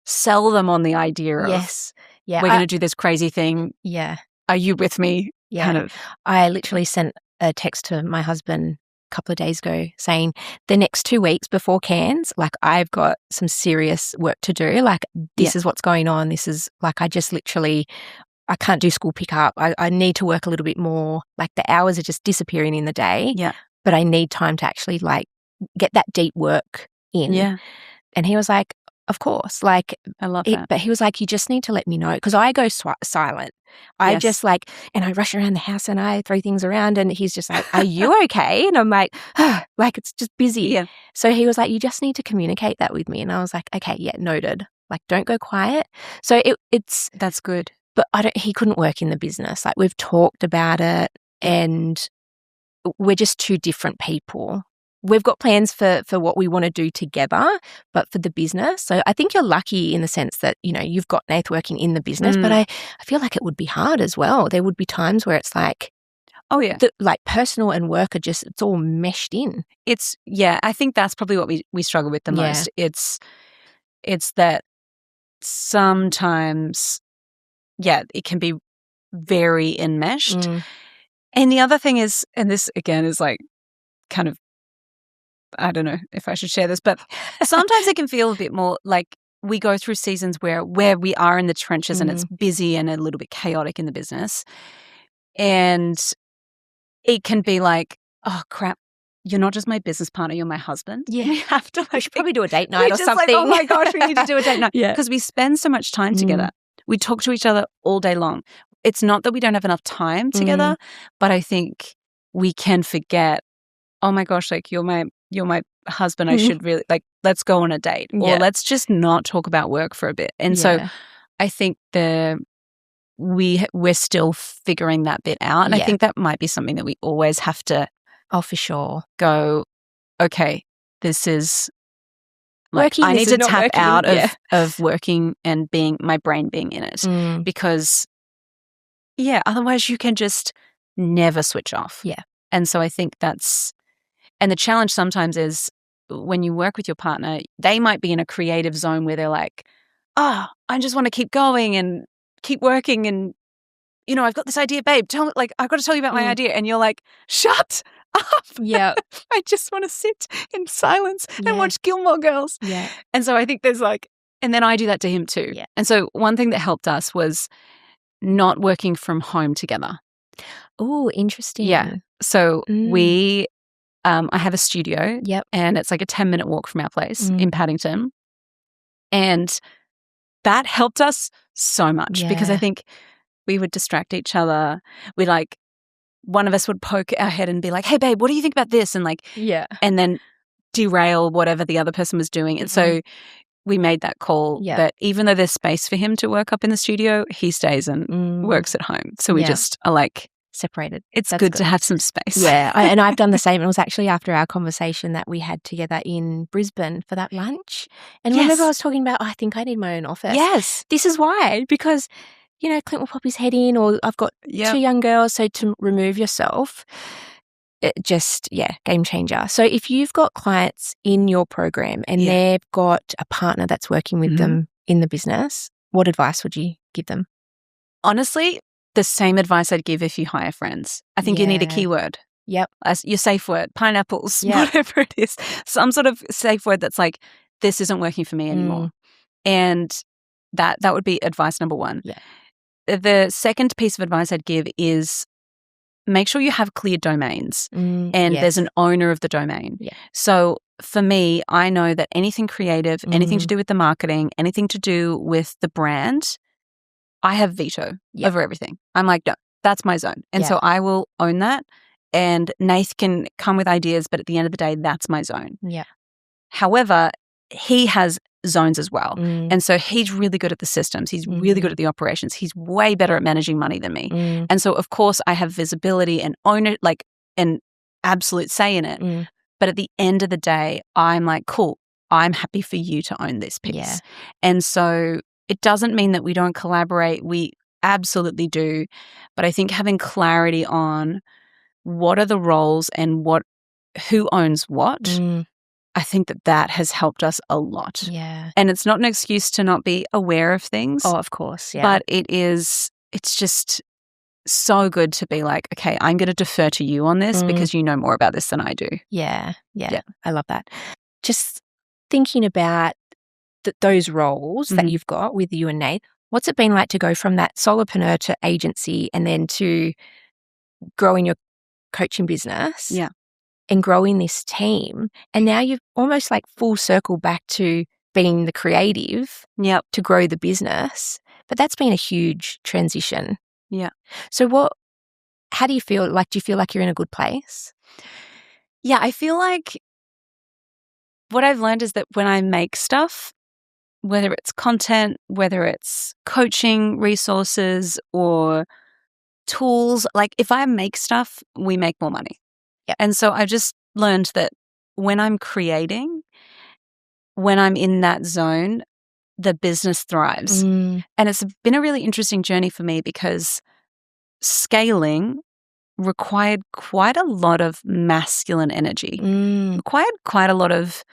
Speaker 2: sell them on the idea of, we're going to do this crazy thing.
Speaker 1: Yeah.
Speaker 2: Are you with me?
Speaker 1: Yeah.
Speaker 2: Kind of.
Speaker 1: I literally sent a text to my husband couple of days ago saying the next 2 weeks before Cairns, like I've got some serious work to do. Like this is what's going on. This is like I can't do school pickup. I need to work a little bit more. Like the hours are just disappearing in the day.
Speaker 2: Yeah.
Speaker 1: But I need time to actually like get that deep work in.
Speaker 2: Yeah.
Speaker 1: And he was like, of course. Like
Speaker 2: I love that.
Speaker 1: But he was like, you just need to let me know. Because I go silent. I just like, and I rush around the house and I throw things around and he's just like, are you okay? And I'm like, like it's just busy.
Speaker 2: Yeah.
Speaker 1: So he was like, you just need to communicate that with me. And I was like, okay, yeah, noted. Like don't go quiet. So it's.
Speaker 2: That's good.
Speaker 1: But he couldn't work in the business. Like we've talked about it and we're just 2 different people. We've got plans for what we want to do together, but for the business. So I think you're lucky in the sense that, you know, you've got Nath working in the business, but I feel like it would be hard as well. There would be times where it's like,
Speaker 2: oh yeah,
Speaker 1: like personal and work are just, it's all meshed in.
Speaker 2: I think that's probably what we struggle with the most. It's that sometimes, it can be very enmeshed. And the other thing is, and this again is like kind of, I don't know if I should share this, but sometimes it can feel a bit more like we go through seasons where we are in the trenches and it's busy and a little bit chaotic in the business. And it can be like, oh crap, you're not just my business partner, you're my husband.
Speaker 1: Yeah.
Speaker 2: We have to
Speaker 1: We should probably do a date night or something.
Speaker 2: Like, oh my gosh, we need to do a date night. Because we spend so much time together. We talk to each other all day long. It's not that we don't have enough time together, but I think we can forget, oh my gosh, like you're my husband. I should really like, let's go on a date or let's just not talk about work for a bit. And so I think we're still figuring that bit out. And I think that might be something that we always have to,
Speaker 1: for sure,
Speaker 2: go, okay, this is like,
Speaker 1: working,
Speaker 2: I need to tap
Speaker 1: working.
Speaker 2: out of working and my brain being in it because otherwise you can just never switch off.
Speaker 1: Yeah.
Speaker 2: And so I think and the challenge sometimes is when you work with your partner, they might be in a creative zone where they're like, I just want to keep going and keep working. And, you know, I've got this idea, babe, I've got to tell you about my idea. And you're like, shut up.
Speaker 1: Yeah.
Speaker 2: I just want to sit in silence and watch Gilmore Girls.
Speaker 1: Yeah.
Speaker 2: And so I think there's and then I do that to him too.
Speaker 1: Yeah.
Speaker 2: And so one thing that helped us was not working from home together.
Speaker 1: Oh, interesting.
Speaker 2: Yeah. So I have a studio and it's like a 10-minute walk from our place in Paddington. And that helped us so much because I
Speaker 1: Yeah.
Speaker 2: think we would distract each other. We like, one of us would poke our head and be like, hey, babe, what do you think about this? And like,
Speaker 1: Yeah.
Speaker 2: and then derail whatever the other person was doing. And so we made that call that even though there's space for him to work up in the studio, he stays and works at home. So we just are like,
Speaker 1: separated.
Speaker 2: It's good to have some space.
Speaker 1: Yeah. And I've done the same. It was actually after our conversation that we had together in Brisbane for that lunch. And remember I was talking about, I think I need my own office.
Speaker 2: Yes.
Speaker 1: This is why. Because, you know, Clint will pop his head in, or I've got 2 young girls. So to remove yourself, it just, game changer. So if you've got clients in your program and they've got a partner that's working with them in the business, what advice would you give them?
Speaker 2: Honestly, the same advice I'd give if you hire friends. I think you need a keyword.
Speaker 1: Yep.
Speaker 2: As your safe word, pineapples, whatever it is. Some sort of safe word that's like, this isn't working for me anymore. And that would be advice number 1.
Speaker 1: Yeah.
Speaker 2: The second piece of advice I'd give is make sure you have clear domains and there's an owner of the domain. Yeah. So for me, I know that anything creative, anything to do with the marketing, anything to do with the brand, I have veto over everything. I'm like, no, that's my zone. And so I will own that. And Nath can come with ideas, but at the end of the day, that's my zone.
Speaker 1: Yeah.
Speaker 2: However, he has zones as well. And so he's really good at the systems. He's really good at the operations. He's way better at managing money than me. And so, of course, I have visibility and and absolute say in it. But at the end of the day, I'm like, cool, I'm happy for you to own this piece. Yeah. And so it doesn't mean that we don't collaborate. We absolutely do. But I think having clarity on what are the roles and who owns what, I think that has helped us a lot.
Speaker 1: Yeah.
Speaker 2: And it's not an excuse to not be aware of things.
Speaker 1: Oh, of course. Yeah.
Speaker 2: But it's just so good to be like, okay, I'm going to defer to you on this because you know more about this than I do.
Speaker 1: Yeah. I love that. Just thinking about those roles that you've got with you and Nate, what's it been like to go from that solopreneur to agency and then to growing your coaching business?
Speaker 2: Yeah.
Speaker 1: And growing this team. And now you've almost like full circle back to being the creative to grow the business. But that's been a huge transition.
Speaker 2: Yeah.
Speaker 1: So how do you feel? Like, do you feel like you're in a good place?
Speaker 2: Yeah, I feel like what I've learned is that when I make stuff, whether it's content, whether it's coaching resources or tools, like if I make stuff, we make more money.
Speaker 1: Yep.
Speaker 2: And so I just learned that when I'm creating, when I'm in that zone, the business thrives. And it's been a really interesting journey for me because scaling required quite a lot of masculine energy, required quite a lot of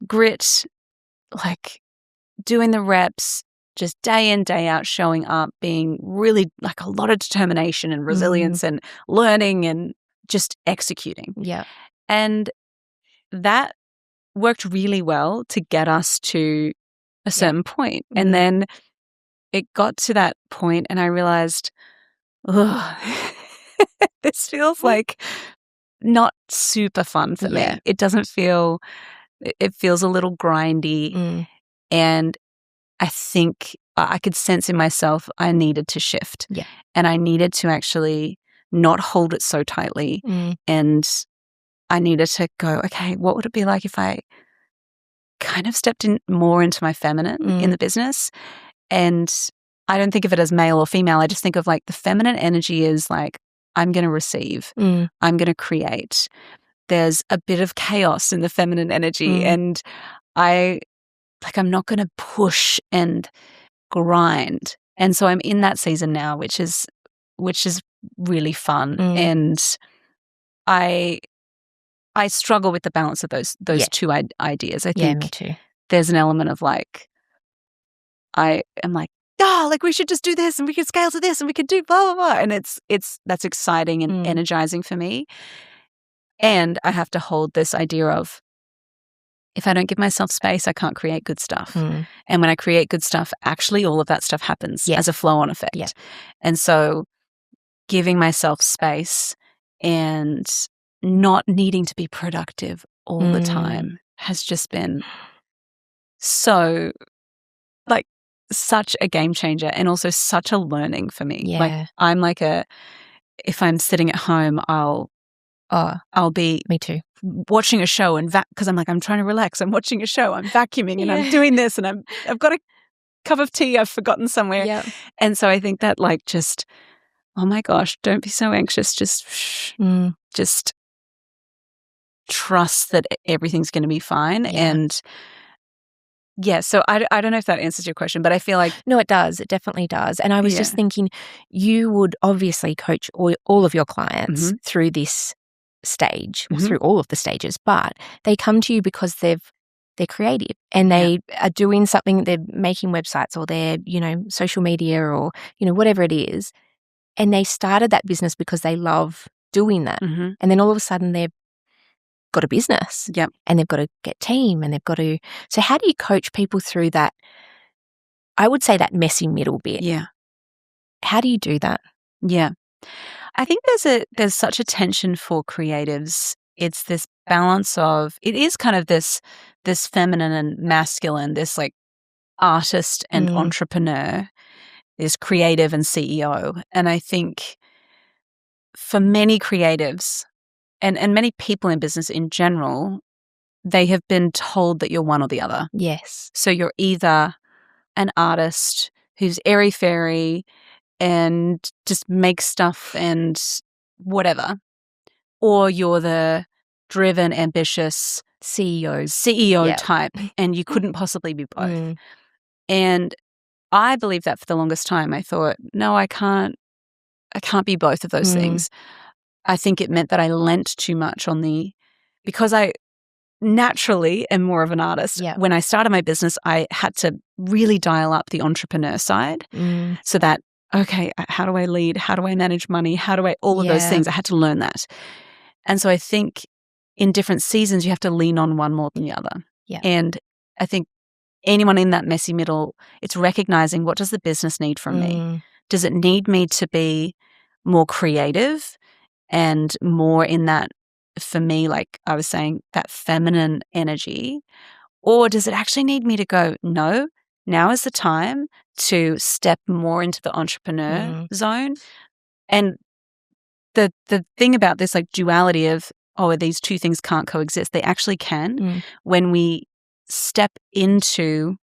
Speaker 2: grit, like doing the reps, just day in, day out, showing up, being really like a lot of determination and resilience and learning and just executing.
Speaker 1: Yeah.
Speaker 2: And that worked really well to get us to a certain point. And then it got to that point and I realized, this feels like not super fun for me. It doesn't feel, it feels a little grindy. And I think I could sense in myself I needed to shift.
Speaker 1: Yeah.
Speaker 2: And I needed to actually not hold it so tightly. And I needed to go, okay, what would it be like if I kind of stepped in more into my feminine in the business? And I don't think of it as male or female. I just think of like the feminine energy is like, I'm going to receive. I'm going to create. There's a bit of chaos in the feminine energy. And I'm not going to push and grind. And so I'm in that season now, which is really fun. And I struggle with the balance of those two ideas. I think
Speaker 1: me too.
Speaker 2: There's an element of like, I am like, like we should just do this and we could scale to this and we could do blah, blah, blah. And that's exciting and energizing for me. And I have to hold this idea of, if I don't give myself space, I can't create good stuff. And when I create good stuff, actually all of that stuff happens as a flow-on effect. Yeah. And so giving myself space and not needing to be productive all the time has just been so like such a game changer and also such a learning for me.
Speaker 1: Yeah.
Speaker 2: Like I'm like if I'm sitting at home, I'll be
Speaker 1: Me too.
Speaker 2: watching a show and because I'm like, I'm trying to relax. I'm watching a show. I'm vacuuming and I'm doing this and I've got a cup of tea I've forgotten somewhere.
Speaker 1: Yeah.
Speaker 2: And so I think that like just, oh my gosh, don't be so anxious. Just trust that everything's going to be fine.
Speaker 1: Yeah.
Speaker 2: And yeah, so I don't know if that answers your question, but I feel like
Speaker 1: No, it does. It definitely does. And I was just thinking, you would obviously coach all of your clients through this stage, or through all of the stages, but they come to you because they're creative and they are doing something, they're making websites or they're, social media or, whatever it is. And they started that business because they love doing that. And then all of a sudden they've got a business and they've got to get team and they've got to. So how do you coach people through that? I would say that messy middle bit.
Speaker 2: Yeah.
Speaker 1: How do you do that?
Speaker 2: Yeah. I think there's such a tension for creatives. It's this balance of, it is kind of this feminine and masculine, this like artist and entrepreneur, this creative and CEO. And I think for many creatives and many people in business in general, they have been told that you're one or the other.
Speaker 1: Yes.
Speaker 2: So you're either an artist who's airy-fairy and just makes stuff and whatever, or you're the driven, ambitious CEO type, and you couldn't possibly be both. And I believed that for the longest time. I thought, no, I can't be both of those things. I think it meant that I lent too much because I naturally am more of an artist.
Speaker 1: Yeah.
Speaker 2: When I started my business, I had to really dial up the entrepreneur side so that, okay, how do I lead? How do I manage money? How do I, all of those things, I had to learn that. And so I think in different seasons, you have to lean on one more than the other.
Speaker 1: Yeah.
Speaker 2: And I think anyone in that messy middle, it's recognizing, what does the business need from me? Does it need me to be more creative and more in that, for me, like I was saying, that feminine energy? Or does it actually need me to go, no, now is the time to step more into the entrepreneur zone? And the thing about this like duality of, these two things can't coexist, they actually can when we step into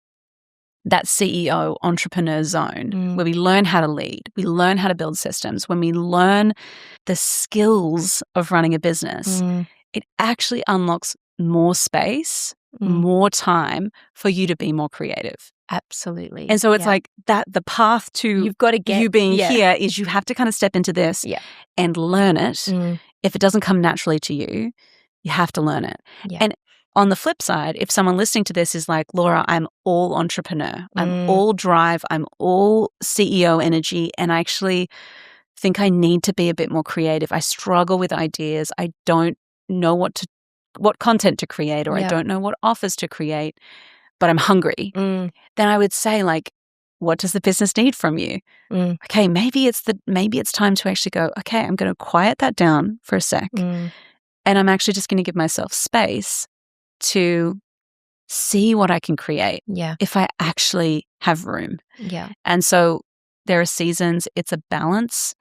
Speaker 2: that CEO entrepreneur zone where we learn how to lead, we learn how to build systems, when we learn the skills of running a business, it actually unlocks more space, more time for you to be more creative.
Speaker 1: Absolutely.
Speaker 2: And so it's like that the path to
Speaker 1: you've got to get
Speaker 2: you being here is you have to kind of step into this and learn it. If it doesn't come naturally to you, you have to learn it.
Speaker 1: Yeah.
Speaker 2: And on the flip side, if someone listening to this is like, Laura, I'm all entrepreneur, I'm all drive, I'm all CEO energy, and I actually think I need to be a bit more creative. I struggle with ideas. I don't know what content to create, or I don't know what offers to create, but I'm hungry. Then I would say, like, what does the business need from you? Okay, maybe it's time to actually go, okay, I'm going to quiet that down for a sec. And I'm actually just going to give myself space to see what I can create if I actually have room.
Speaker 1: Yeah.
Speaker 2: And so there are seasons, it's a balance,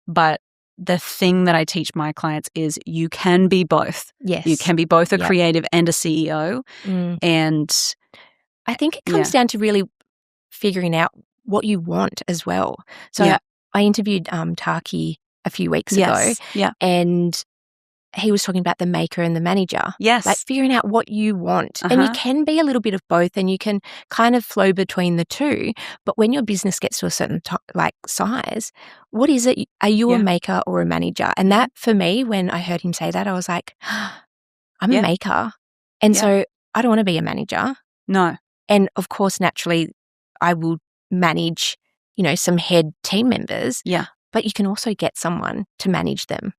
Speaker 2: but the thing that I teach my clients is you can be both.
Speaker 1: Yes.
Speaker 2: You can be both a creative and a CEO. And
Speaker 1: I think it comes down to really figuring out what you want as well. So I interviewed Taki a few weeks ago, and he was talking about the maker and the manager.
Speaker 2: Yes.
Speaker 1: Like figuring out what you want. And you can be a little bit of both, and you can kind of flow between the two. But when your business gets to a certain size, what is it? Are you a maker or a manager? And that, for me, when I heard him say that, I was like, I'm a maker. And so I don't want to be a manager.
Speaker 2: No.
Speaker 1: And of course, naturally, I will manage, some head team members.
Speaker 2: Yeah.
Speaker 1: But you can also get someone to manage them.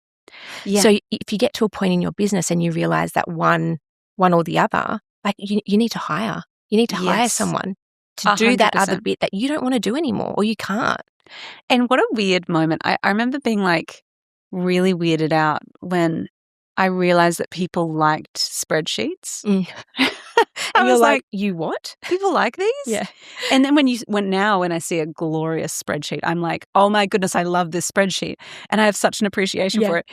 Speaker 2: Yeah.
Speaker 1: So if you get to a point in your business and you realize that one or the other, like you need to hire. You need to hire someone to
Speaker 2: 100%.
Speaker 1: do that other bit that you don't want to do anymore, or you can't.
Speaker 2: And what a weird moment. I remember being like really weirded out when I realized that people liked spreadsheets.
Speaker 1: And you're
Speaker 2: was
Speaker 1: like, you what?
Speaker 2: people like these?
Speaker 1: Yeah.
Speaker 2: And then when I see a glorious spreadsheet, I'm like, oh my goodness, I love this spreadsheet. And I have such an appreciation for it.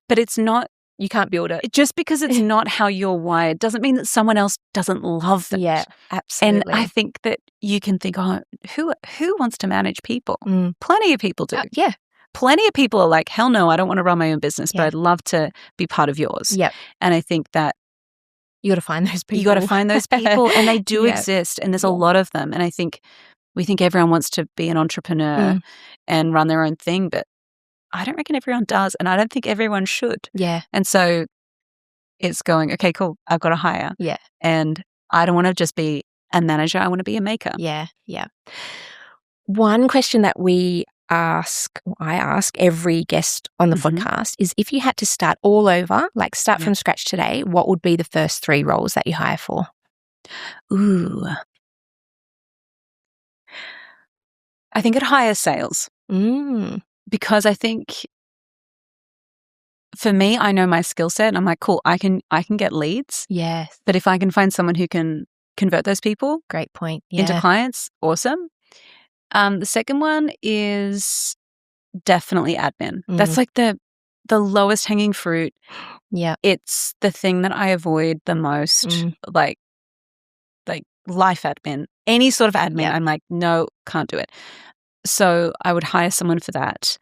Speaker 2: But it's not,
Speaker 1: you can't build it.
Speaker 2: just because it's not how you're wired doesn't mean that someone else doesn't love it.
Speaker 1: Yeah, absolutely.
Speaker 2: And I think that you can think, oh, who wants to manage people? Plenty of people do.
Speaker 1: Yeah.
Speaker 2: Plenty of people are like, hell no, I don't want to run my own business, but I'd love to be part of yours.
Speaker 1: Yep.
Speaker 2: And I think that
Speaker 1: you got to find those people.
Speaker 2: you got to find those people, and they do exist, and there's a lot of them. And I think we think everyone wants to be an entrepreneur and run their own thing, but I don't reckon everyone does, and I don't think everyone should.
Speaker 1: Yeah.
Speaker 2: And so it's going, okay, cool, I've got to hire.
Speaker 1: Yeah.
Speaker 2: And I don't want to just be a manager, I want to be a maker.
Speaker 1: Yeah. Yeah. One question that I ask every guest on the podcast is, if you had to start all over, like start from scratch today, what would be the first 3 roles that you hire for?
Speaker 2: Ooh. I think I'd hire sales. Because I think for me, I know my skill set, and I'm like, cool, I can get leads.
Speaker 1: Yes.
Speaker 2: But if I can find someone who can convert those people,
Speaker 1: great point,
Speaker 2: into clients, awesome. The second one is definitely admin. That's like the lowest hanging fruit.
Speaker 1: Yeah.
Speaker 2: It's the thing that I avoid the most, like life admin. Any sort of admin, I'm like, no, can't do it. So I would hire someone for that.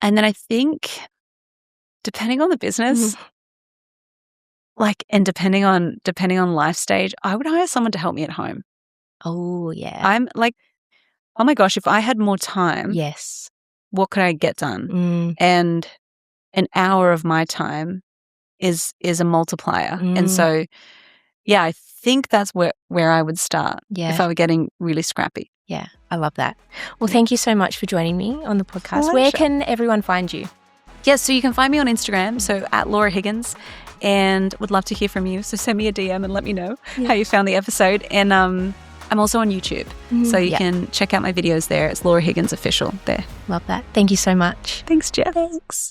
Speaker 2: And then I think, depending on the business, and depending on life stage, I would hire someone to help me at home.
Speaker 1: Oh, yeah.
Speaker 2: I'm like, oh my gosh, if I had more time, what could I get done? And an hour of my time is a multiplier. And so, yeah, I think that's where I would start if I were getting really scrappy.
Speaker 1: Yeah, I love that. Well, thank you so much for joining me on the podcast.
Speaker 2: Pleasure.
Speaker 1: Where can everyone find you?
Speaker 2: Yes, so you can find me on Instagram, so at Laura Higgins, and would love to hear from you. So send me a DM and let me know how you found the episode. And I'm also on YouTube, so you can check out my videos there. It's Laura Higgins Official there.
Speaker 1: Love that. Thank you so much.
Speaker 2: Thanks, Jeff.
Speaker 1: Thanks.